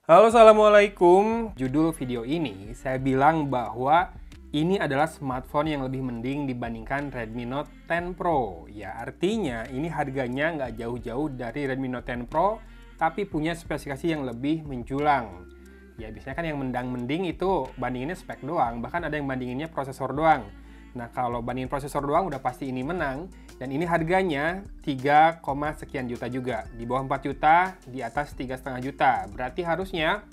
Halo, assalamualaikum. Judul video ini saya bilang bahwa ini adalah smartphone yang lebih mending dibandingkan Redmi Note 10 Pro. Ya, artinya ini harganya nggak jauh-jauh dari Redmi Note 10 Pro, tapi punya spesifikasi yang lebih menjulang. Ya, biasanya kan yang mending itu bandinginnya spek doang, bahkan ada yang bandinginnya prosesor doang. Nah, kalau bandingin prosesor doang udah pasti ini menang, dan ini harganya 3, sekian juta juga. Di bawah 4 juta, di atas 3,5 juta. Berarti harusnya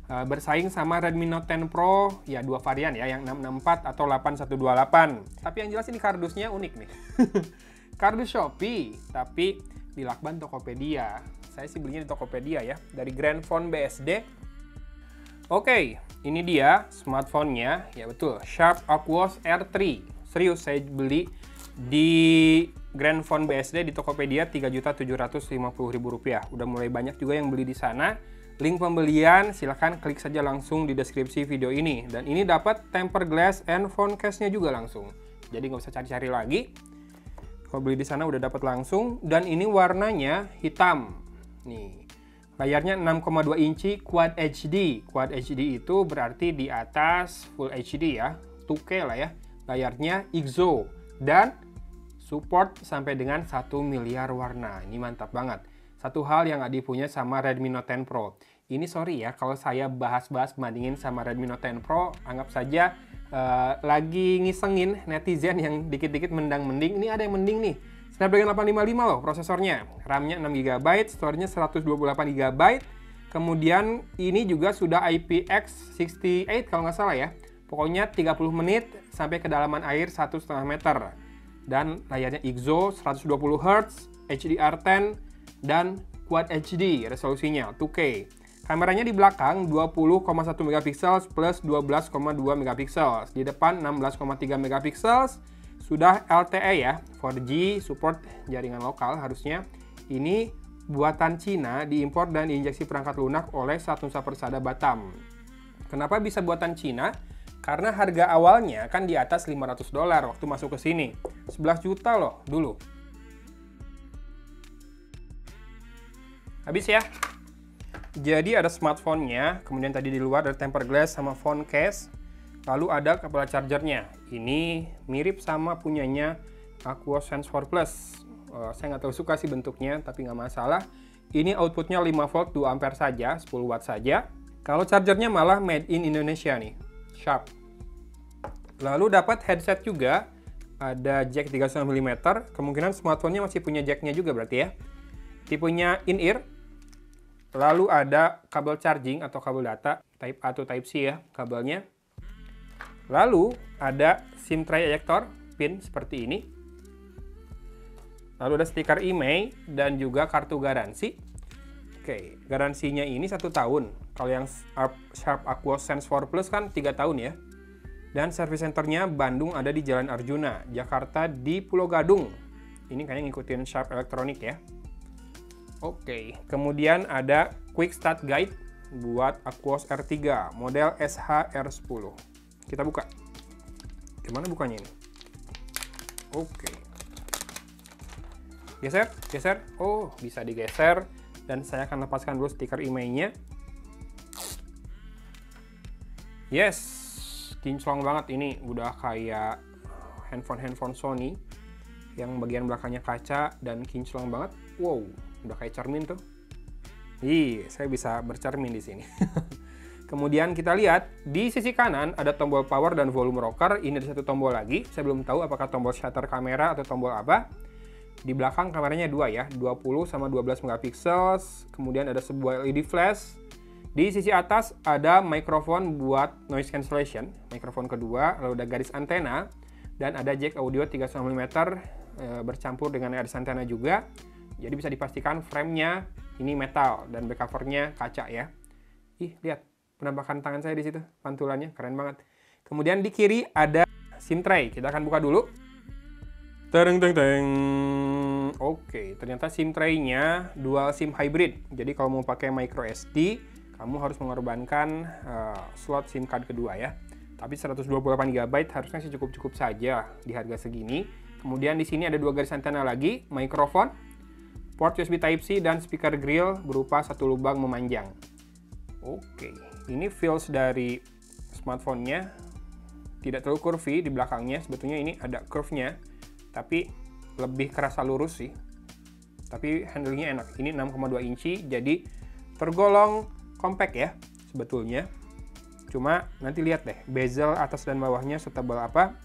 bersaing sama Redmi Note 10 Pro, ya dua varian ya, yang 664 atau 8128. Tapi yang jelas ini kardusnya unik nih. Kardus Shopee, tapi di lakban Tokopedia. Saya sih belinya di Tokopedia ya, dari Grandphone BSD. Oke, ini dia smartphone-nya. Ya betul, Sharp Aquos R3. Serius, saya beli di Grandphone BSD di Tokopedia Rp3.750.000. Udah mulai banyak juga yang beli di sana. Link pembelian silahkan klik saja langsung di deskripsi video ini. Dan ini dapat tempered glass and phone case-nya juga langsung. Jadi nggak usah cari-cari lagi. Kalau beli di sana udah dapat langsung. Dan ini warnanya hitam. Nih. Layarnya 6,2 inci Quad HD. Quad HD itu berarti di atas Full HD ya. 2K lah ya. Layarnya ISO. Dan support sampai dengan 1 miliar warna. Ini mantap banget. Satu hal yang nggak dipunya sama Redmi Note 10 Pro. Ini sorry ya, kalau saya bahas-bahas bandingin sama Redmi Note 10 Pro, anggap saja lagi ngisengin netizen yang dikit-dikit mendang-mending. Ini ada yang mending nih. Snapdragon 855 loh prosesornya, RAM-nya 6GB, storage-nya 128GB, kemudian ini juga sudah IPX68 kalau nggak salah ya, pokoknya 30 menit sampai kedalaman air 1,5 meter, dan layarnya ISO 120Hz, HDR10, dan Quad HD resolusinya, 2K. Kameranya di belakang 20,1 megapiksel plus 12,2 megapiksel, di depan 16,3 megapiksel. Sudah LTE ya, 4G, support jaringan lokal harusnya. Ini buatan Cina, diimpor dan diinjeksi perangkat lunak oleh Satnusa Persada Batam. Kenapa bisa buatan Cina? Karena harga awalnya kan di atas $500 waktu masuk ke sini. 11 juta loh dulu. Habis ya. Jadi ada smartphone-nya, kemudian tadi di luar ada tempered glass sama phone case. Lalu ada kabel chargernya. Ini mirip sama punyanya Aquos Sensor Plus. Saya nggak tahu suka sih bentuknya, tapi nggak masalah. Ini outputnya 5 volt 2 ampere saja, 10 watt saja. Kalau chargernya malah made in Indonesia nih, Sharp. Lalu dapat headset juga, ada jack 3,5 mm. Kemungkinan smartphone-nya masih punya jacknya juga berarti ya. Tipenya in-ear. Lalu ada kabel charging atau kabel data, Type A atau Type C ya kabelnya. Lalu ada SIM tray ejector pin seperti ini. Lalu ada stiker IMEI dan juga kartu garansi. Oke, garansinya ini 1 tahun. Kalau yang Sharp Aquos Sensor Plus kan 3 tahun ya. Dan service centernya Bandung ada di Jalan Arjuna, Jakarta di Pulau Gadung. Ini kayaknya ngikutin Sharp Electronic ya. Oke, kemudian ada Quick Start Guide buat Aquos R3 model SHR10. Kita buka. Gimana bukanya ini? Oke. Geser, geser. Oh, bisa digeser. Dan saya akan lepaskan dulu stiker IMEI-nya. Yes, kinclong banget ini. Udah kayak handphone Sony. Yang bagian belakangnya kaca dan kinclong banget. Wow, udah kayak cermin tuh. Ih, saya bisa bercermin di sini. Kemudian kita lihat di sisi kanan ada tombol power dan volume rocker. Ini ada satu tombol lagi. Saya belum tahu apakah tombol shutter kamera atau tombol apa. Di belakang kameranya 2 ya, 20 sama 12 megapiksel. Kemudian ada sebuah LED flash. Di sisi atas ada mikrofon buat noise cancellation, mikrofon kedua. Lalu ada garis antena dan ada jack audio 3,5 mm bercampur dengan garis antena juga. Jadi bisa dipastikan frame-nya ini metal dan back cover-nya kaca ya. Ih, lihat. Penampakan tangan saya di situ, pantulannya keren banget. Kemudian di kiri ada SIM tray. Kita akan buka dulu. Teng. Oke, ternyata SIM tray-nya dual SIM hybrid. Jadi kalau mau pakai micro SD, kamu harus mengorbankan slot SIM card kedua ya. Tapi 128GB harusnya sih cukup-cukup saja di harga segini. Kemudian di sini ada 2 garis antena lagi, mikrofon, port USB Type-C dan speaker grill berupa 1 lubang memanjang. Oke, ini feels dari smartphone-nya tidak terlalu curvy di belakangnya. Sebetulnya ini ada curve-nya, tapi lebih kerasa lurus sih. Tapi handle-nya enak. Ini 6,2 inci, jadi tergolong compact ya sebetulnya. Cuma nanti lihat deh, bezel atas dan bawahnya setebal apa.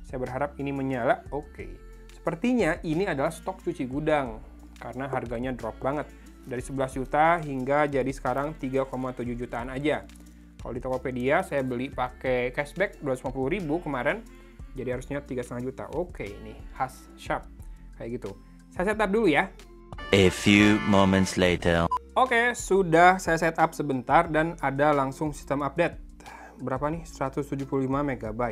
Saya berharap ini menyala. Oke. Sepertinya ini adalah stok cuci gudang, karena harganya drop banget. Dari 11 juta hingga jadi sekarang 3,7 jutaan aja. Kalau di Tokopedia saya beli pakai cashback 250.000 kemarin, jadi harusnya 3,5 juta. Oke, ini khas Sharp. Kayak gitu. Saya setup dulu ya. A few moments later. Oke, sudah saya setup sebentar dan ada langsung sistem update. Berapa nih? 175 MB.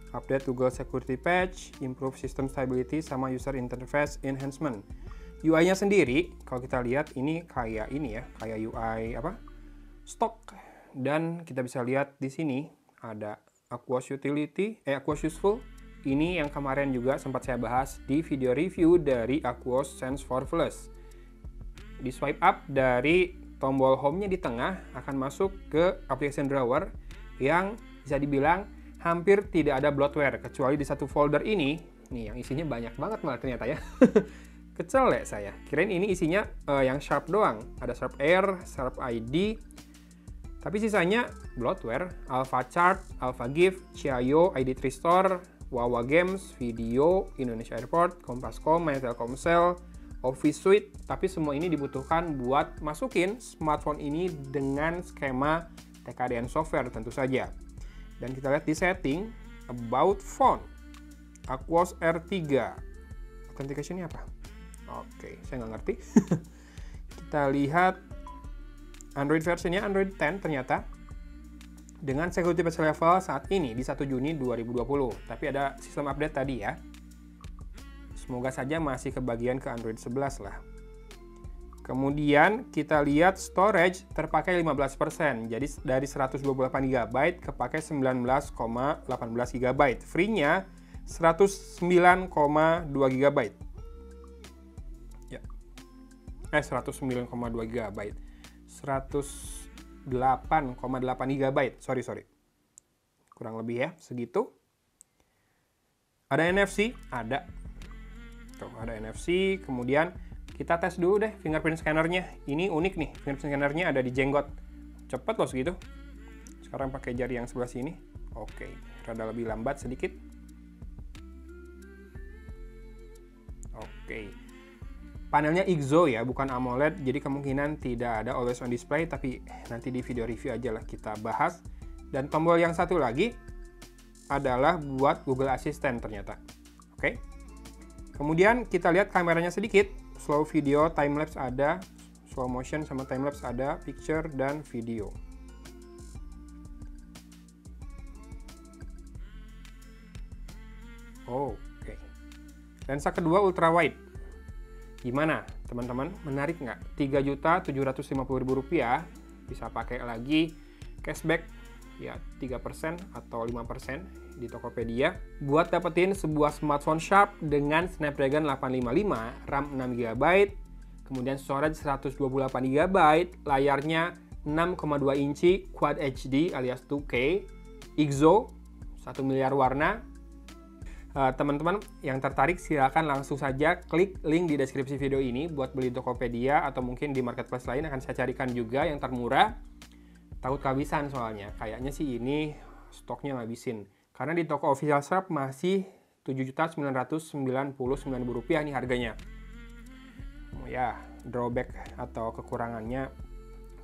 Update Google Security Patch, improve system stability, sama user interface enhancement. UI-nya sendiri, kalau kita lihat ini kayak ini ya, kayak UI apa? Stock. Dan kita bisa lihat di sini ada Aquos Utility, Aquos Useful. Ini yang kemarin juga sempat saya bahas di video review dari Aquos Sense 4 Plus. Di swipe up dari tombol home-nya di tengah akan masuk ke application drawer yang bisa dibilang hampir tidak ada bloatware, kecuali di satu folder ini. Nih, yang isinya banyak banget malah ternyata ya. Kecel ya saya. Kirain ini isinya yang Sharp doang. Ada Sharp Air, Sharp ID. Tapi sisanya bloatware, Alpha Chart, Alpha Gift, Chiayo, ID Restore, Wawa Games, Video, Indonesia Airport, Kompas.com, Telkomsel, Office Suite. Tapi semua ini dibutuhkan buat masukin smartphone ini dengan skema TKDN software tentu saja. Dan kita lihat di setting, About Phone, Aquos R3. Authentication-nya apa? Oke, saya nggak ngerti. Kita lihat Android versionnya Android 10 ternyata. Dengan security patch level saat ini di 1 Juni 2020. Tapi ada sistem update tadi ya. Semoga saja masih kebagian ke Android 11 lah. Kemudian kita lihat storage terpakai 15%. Jadi dari 128 GB kepakai 19,18 GB. Free-nya 109,2 GB. Ya. 109,2 GB. 108,8 GB. Sorry. Kurang lebih ya, segitu. Ada NFC? Ada. Tuh, ada NFC. Kemudian kita tes dulu deh fingerprint scannernya. Ini unik nih, fingerprint scannernya ada di jenggot. Cepet loh segitu. Sekarang pakai jari yang sebelah sini. Oke, rada lebih lambat sedikit. Oke. Panelnya IGZO ya, bukan AMOLED, jadi kemungkinan tidak ada always on display, tapi nanti di video review aja lah kita bahas. Dan tombol yang satu lagi adalah buat Google Assistant ternyata. Oke. Kemudian kita lihat kameranya sedikit, slow video, timelapse ada, slow motion sama timelapse ada, picture dan video. Oke. Lensa kedua ultra wide. Gimana teman-teman? Menarik nggak? Rp3.750.000 bisa pakai lagi cashback ya 3% atau 5% di Tokopedia buat dapetin sebuah smartphone Sharp dengan Snapdragon 855, RAM 6GB, kemudian storage 128GB, layarnya 6,2 inci Quad HD alias 2K, IGZO 1 miliar warna. Teman-teman yang tertarik silakan langsung saja klik link di deskripsi video ini buat beli Tokopedia atau mungkin di marketplace lain akan saya carikan juga yang termurah. Takut kehabisan soalnya, kayaknya sih ini stoknya ngabisin. Karena di toko official Sharp masih Rp7.999.000 nih harganya. Ya, drawback atau kekurangannya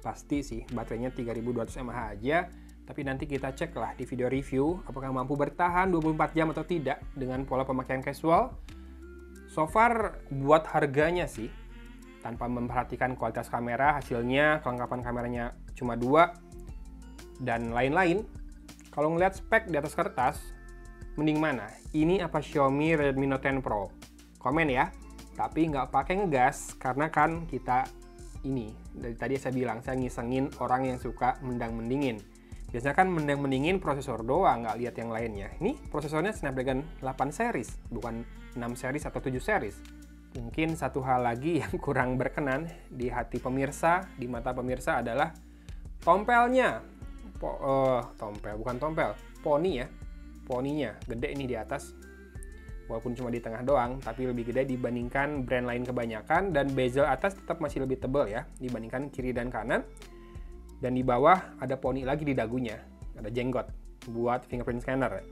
pasti sih, baterainya 3200 mAh aja. Tapi nanti kita cek lah di video review apakah mampu bertahan 24 jam atau tidak dengan pola pemakaian casual. So far buat harganya sih, tanpa memperhatikan kualitas kamera, hasilnya kelengkapan kameranya cuma 2 dan lain-lain. Kalau ngeliat spek di atas kertas, mending mana? Ini apa Xiaomi Redmi Note 10 Pro? Komen ya. Tapi nggak pakai ngegas, karena kan kita ini, dari tadi saya bilang, saya ngisengin orang yang suka mendang-mendingin. Biasanya kan mendang-mendingin prosesor doang, nggak lihat yang lainnya. Ini prosesornya Snapdragon 8 series, bukan 6 series atau 7 series. Mungkin satu hal lagi yang kurang berkenan di hati pemirsa, di mata pemirsa adalah tompelnya. Tompel, bukan tompel, poni ya. Poninya gede ini di atas. Walaupun cuma di tengah doang, tapi lebih gede dibandingkan brand lain kebanyakan. Dan bezel atas tetap masih lebih tebal ya, dibandingkan kiri dan kanan. Dan di bawah ada poni lagi di dagunya, ada jenggot buat fingerprint scanner.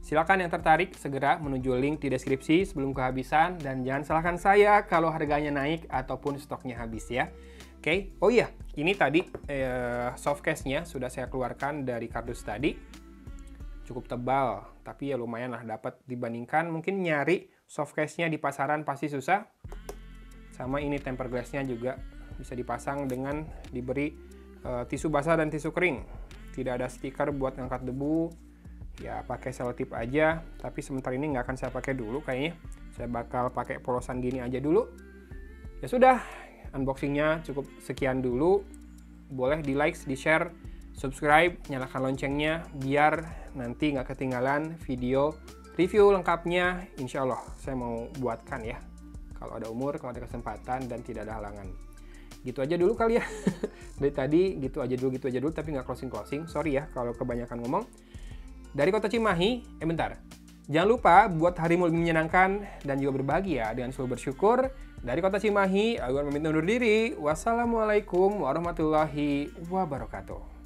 Silakan yang tertarik segera menuju link di deskripsi sebelum kehabisan, dan jangan salahkan saya kalau harganya naik ataupun stoknya habis ya. Oke. Oh iya, ini tadi soft case-nya sudah saya keluarkan dari kardus tadi. Cukup tebal, tapi ya lumayan lah dapat dibandingkan mungkin nyari soft case-nya di pasaran pasti susah. Sama ini tempered glass-nya juga bisa dipasang dengan diberi tisu basah dan tisu kering. Tidak ada stiker buat ngangkat debu. Ya pakai selotip aja, tapi sebentar ini nggak akan saya pakai dulu kayaknya. Saya bakal pakai polosan gini aja dulu. Ya sudah, unboxingnya cukup sekian dulu. Boleh di like, di share, subscribe, nyalakan loncengnya biar nanti nggak ketinggalan video review lengkapnya. Insya Allah saya mau buatkan ya. Kalau ada umur, kalau ada kesempatan dan tidak ada halangan. Gitu aja dulu kali ya. Dari tadi gitu aja dulu, tapi nggak closing. Sorry ya kalau kebanyakan ngomong. Dari Kota Cimahi, bentar. Jangan lupa buat harimu lebih menyenangkan dan juga berbahagia dengan selalu bersyukur. Dari Kota Cimahi, aku pamit undur diri. Wassalamualaikum warahmatullahi wabarakatuh.